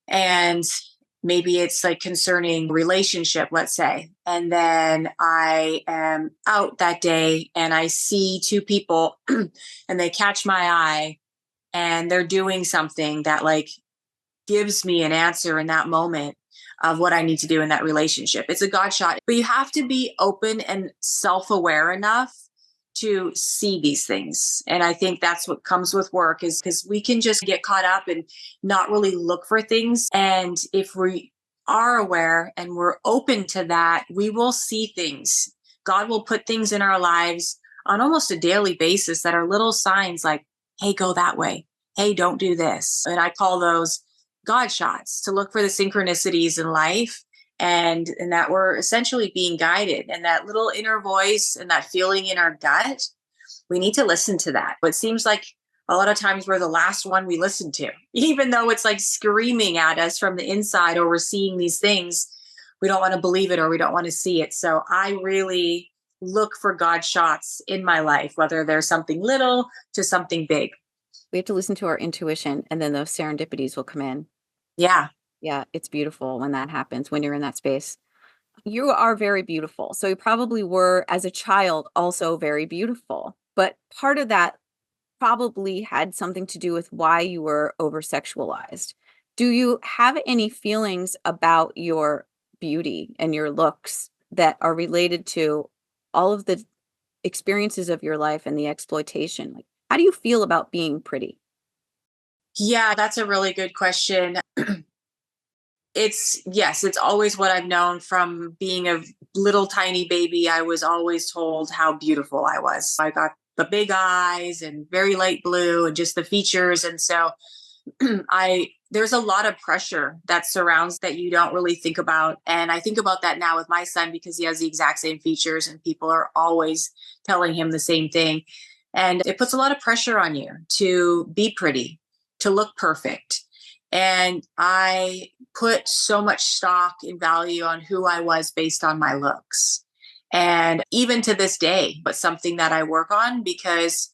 S1: And maybe it's like concerning relationship, let's say. And then I am out that day and I see two people and they catch my eye and they're doing something that like gives me an answer in that moment of what I need to do in that relationship. It's a God shot, but you have to be open and self aware enough to see these things. And I think that's what comes with work is because we can just get caught up and not really look for things. And if we are aware and we're open to that, we will see things. God will put things in our lives on almost a daily basis that are little signs like, hey, go that way. Hey, don't do this. And I call those God shots to look for the synchronicities in life and that we're essentially being guided and that little inner voice and that feeling in our gut We need to listen to that. It seems like a lot of times we're the last one we listen to, even though it's like screaming at us from the inside, or we're seeing these things. We don't want to believe it, or we don't want to see it. So I really look for God shots in my life, whether there's something little to something big.
S2: We have to listen to our intuition, and then those serendipities will come in.
S1: Yeah.
S2: Yeah, it's beautiful when that happens, when you're in that space. You are very beautiful. So you probably were, as a child, also very beautiful. But part of that probably had something to do with why you were over sexualized. Do you have any feelings about your beauty and your looks that are related to all of the experiences of your life and the exploitation? Like, how do you feel about being pretty?
S1: Yeah, that's a really good question. Yes, it's always what I've known from being a little tiny baby. I was always told how beautiful I was. I got the big eyes and very light blue and just the features. And so I there's a lot of pressure that surrounds that you don't really think about. And I think about that now with my son because he has the exact same features and people are always telling him the same thing. And it puts a lot of pressure on you to be pretty, to look perfect. And I put so much stock and value on who I was based on my looks. And even to this day, but something that I work on because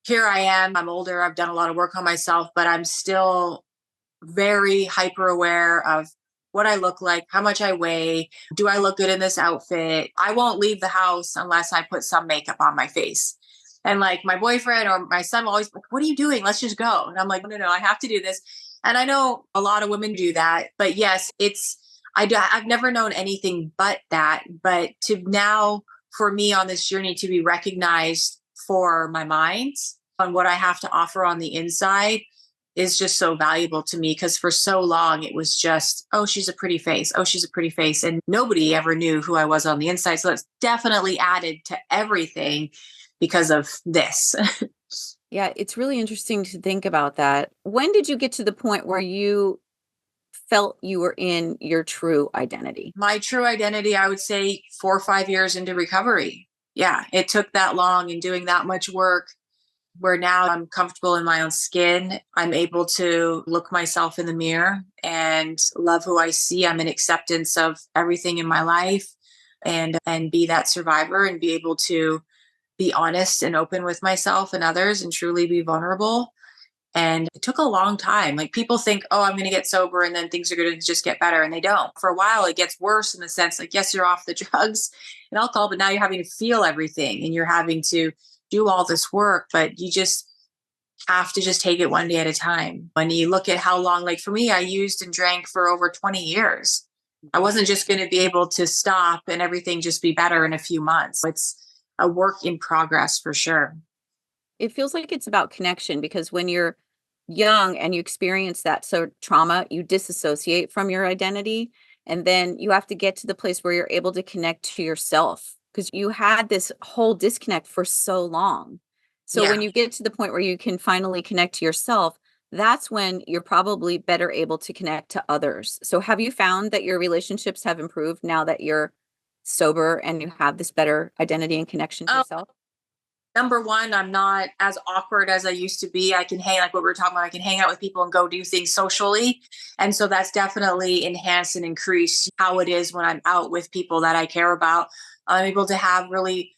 S1: here I am, I'm older, I've done a lot of work on myself, but I'm still very hyper aware of what I look like, how much I weigh, do I look good in this outfit? I won't leave the house unless I put some makeup on my face. And like my boyfriend or my son will always like, what are you doing? Let's just go. And I'm like, no, I have to do this. And I know a lot of women do that, but yes, I've never known anything but that. But to now, for me on this journey to be recognized for my mind on what I have to offer on the inside is just so valuable to me because for so long it was just, oh, she's a pretty face. Oh, she's a pretty face. And nobody ever knew who I was on the inside. So it's definitely added to everything because of this.
S2: Yeah, it's really interesting to think about that. When did you get to the point where you felt you were in your true identity?
S1: My true identity, I would say 4 or 5 years into recovery. Yeah, it took that long and doing that much work where now I'm comfortable in my own skin. I'm able to look myself in the mirror and love who I see. I'm in acceptance of everything in my life and be that survivor and be able to be honest and open with myself and others and truly be vulnerable. And it took a long time. Like people think, oh, I'm going to get sober and then things are going to just get better. And they don't. For a while, it gets worse in the sense like, yes, you're off the drugs and alcohol, but now you're having to feel everything and you're having to do all this work. But you just have to just take it one day at a time. When you look at how long, like for me, I used and drank for over 20 years. I wasn't just going to be able to stop and everything just be better in a few months. It's a work in progress for sure.
S2: It feels like it's about connection because when you're young and you experience that sort of trauma, you disassociate from your identity. And then you have to get to the place where you're able to connect to yourself because you had this whole disconnect for so long. So when
S1: Yeah.
S2: you get to the point where you can finally connect to yourself, that's when you're probably better able to connect to others. So have you found that your relationships have improved now that you're sober and you have this better identity and connection to
S1: Oh,
S2: yourself?
S1: number one, I'm not as awkward as I used to be. I can hang, like what we were talking about, I can hang out with people and go do things socially. And so that's definitely enhanced and increased how it is when I'm out with people that I care about. I'm able to have really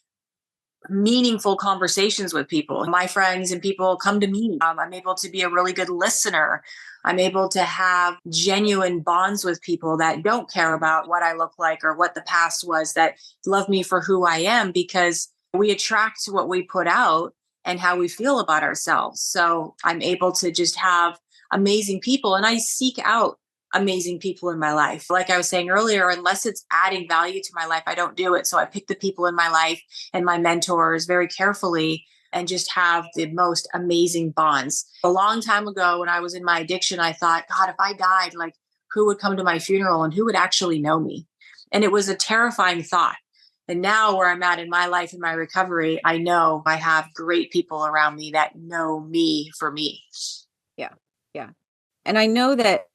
S1: meaningful conversations with people. My friends and people come to me. I'm able to be a really good listener. I'm able to have genuine bonds with people that don't care about what I look like or what the past was, that love me for who I am because we attract what we put out and how we feel about ourselves. So I'm able to just have amazing people and I seek out amazing people in my life. Like I was saying earlier, unless it's adding value to my life, I don't do it. So I pick the people in my life and my mentors very carefully and just have the most amazing bonds. A long time ago, when I was in my addiction, I thought, God, if I died, like who would come to my funeral and who would actually know me? And it was a terrifying thought. And now, where I'm at in my life, in my recovery, I know I have great people around me that know me for me.
S2: Yeah. Yeah. And I know that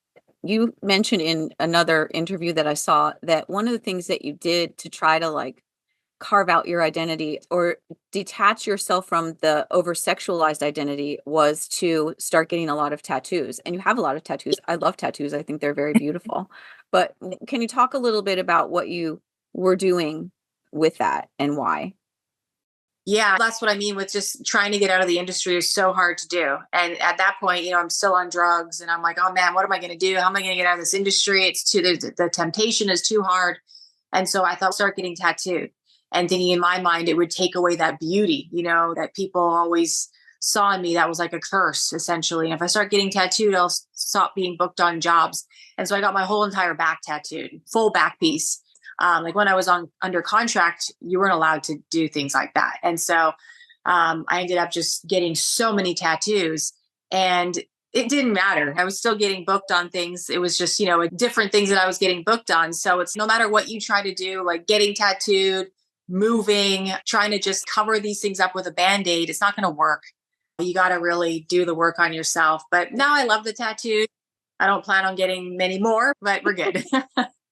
S2: you mentioned in another interview that I saw that one of the things that you did to try to like carve out your identity or detach yourself from the over sexualized identity was to start getting a lot of tattoos. And you have a lot of tattoos. I love tattoos. I think they're very beautiful. But can you talk a little bit about what you were doing with that and why?
S1: Yeah, that's what I mean with just trying to get out of the industry is so hard to do. And at that point, I'm still on drugs and I'm like, oh man, what am I going to do? How am I going to get out of this industry? The temptation is too hard. And so I thought, start getting tattooed and thinking in my mind, it would take away that beauty, that people always saw in me. That was like a curse, essentially. And if I start getting tattooed, I'll stop being booked on jobs. And so I got my whole entire back tattooed, full back piece. Like when I was under contract, you weren't allowed to do things like that. And so I ended up just getting so many tattoos and it didn't matter. I was still getting booked on things. It was just, different things that I was getting booked on. So it's no matter what you try to do, like getting tattooed, moving, trying to just cover these things up with a Band-Aid, it's not going to work. You got to really do the work on yourself. But now I love the tattoos. I don't plan on getting many more, but we're good.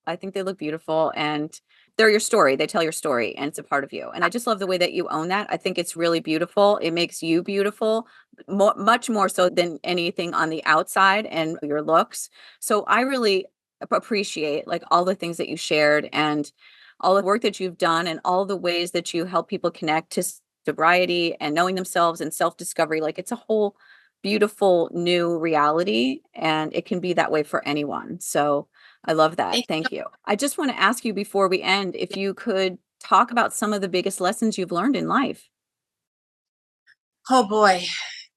S2: I think they look beautiful and they're your story. They tell your story and it's a part of you. And I just love the way that you own that. I think it's really beautiful. It makes you beautiful, much more so than anything on the outside and your looks. So I really appreciate like all the things that you shared and all the work that you've done and all the ways that you help people connect to sobriety and knowing themselves and self-discovery. Like it's a whole beautiful new reality and it can be that way for anyone. So I love that.
S1: Thank
S2: Thank you. I just want to ask you before we end if you could talk about some of the biggest lessons you've learned in life.
S1: Oh boy,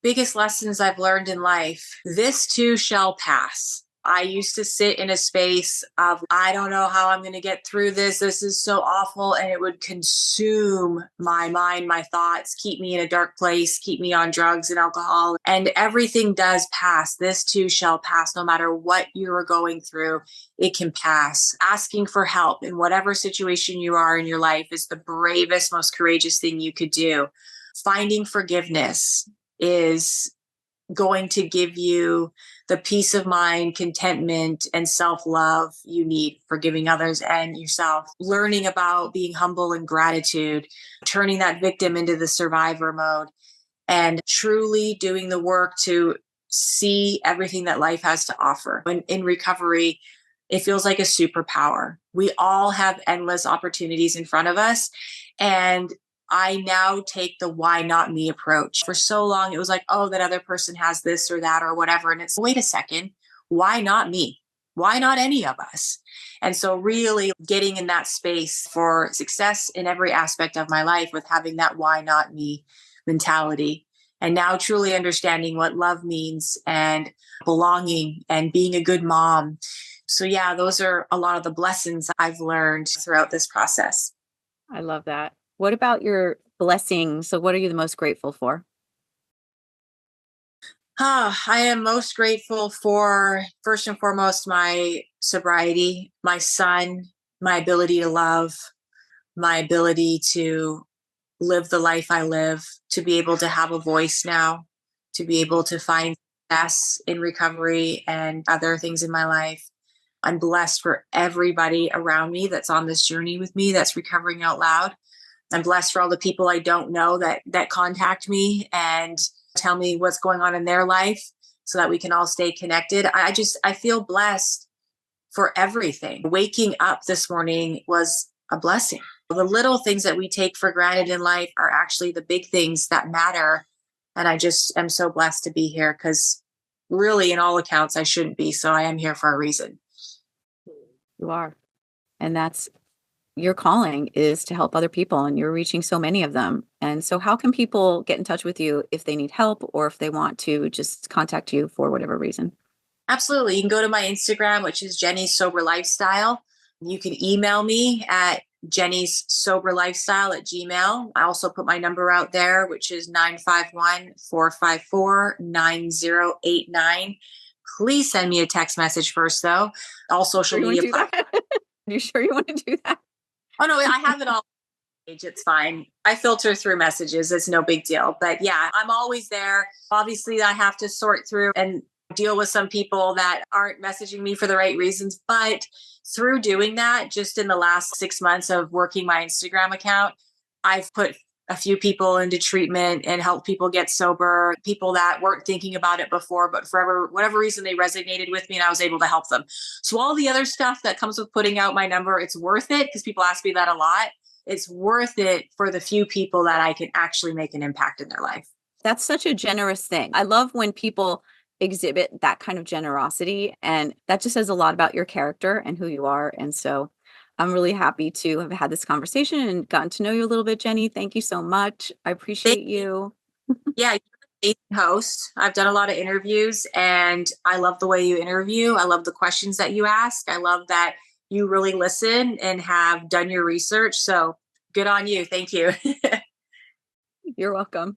S1: biggest lessons I've learned in life. This too shall pass. I used to sit in a space of, I don't know how I'm going to get through this. This is so awful. And it would consume my mind, my thoughts, keep me in a dark place, keep me on drugs and alcohol. And everything does pass. This too shall pass. No matter what you're going through, it can pass. Asking for help in whatever situation you are in your life is the bravest, most courageous thing you could do. Finding forgiveness is going to give you the peace of mind, contentment, and self love you need for giving others and yourself. Learning about being humble and gratitude, turning that victim into the survivor mode, and truly doing the work to see everything that life has to offer. When in recovery, it feels like a superpower. We all have endless opportunities in front of us. And I now take the why not me approach. For so long, it was like, oh, that other person has this or that or whatever. And it's, wait a second, why not me? Why not any of us? And so, really getting in that space for success in every aspect of my life with having that why not me mentality. And now, truly understanding what love means and belonging and being a good mom. So, yeah, those are a lot of the blessings I've learned throughout this process.
S2: I love that. What about your blessings? So, what are you the most grateful for?
S1: I am most grateful for, first and foremost, my sobriety, my son, my ability to love, my ability to live the life I live, to be able to have a voice now, to be able to find success in recovery and other things in my life. I'm blessed for everybody around me that's on this journey with me that's recovering out loud. I'm blessed for all the people I don't know that contact me and tell me what's going on in their life so that we can all stay connected. I feel blessed for everything. Waking up this morning was a blessing. The little things that we take for granted in life are actually the big things that matter. And I just am so blessed to be here because really, in all accounts, I shouldn't be. So I am here for a reason.
S2: You are. And that's your calling is to help other people, and you're reaching so many of them. And so, how can people get in touch with you if they need help or if they want to just contact you for whatever reason?
S1: Absolutely. You can go to my Instagram, which is Jenny's Sober Lifestyle. You can email me at Jenny's Sober Lifestyle at Gmail. I also put my number out there, which is 951-454-9089. Please send me a text message first, though. All social
S2: You want
S1: media
S2: to do
S1: platforms.
S2: that? You sure you want to do that?
S1: Oh, no, I have it all. It's fine. I filter through messages. It's no big deal. But yeah, I'm always there. Obviously, I have to sort through and deal with some people that aren't messaging me for the right reasons. But through doing that, just in the last 6 months of working my Instagram account, I've put a few people into treatment and helped people get sober, people that weren't thinking about it before, but for whatever reason, they resonated with me and I was able to help them. So all the other stuff that comes with putting out my number, it's worth it because people ask me that a lot. It's worth it for the few people that I can actually make an impact in their life.
S2: That's such a generous thing. I love when people exhibit that kind of generosity, and that just says a lot about your character and who you are. And so I'm really happy to have had this conversation and gotten to know you a little bit, Jenny. Thank you so much. I
S1: Thank
S2: appreciate
S1: you.
S2: you.
S1: Yeah, you're an amazing host. I've done a lot of interviews and I love the way you interview. I love the questions that you ask. I love that you really listen and have done your research. So good on you. Thank you.
S2: You're welcome.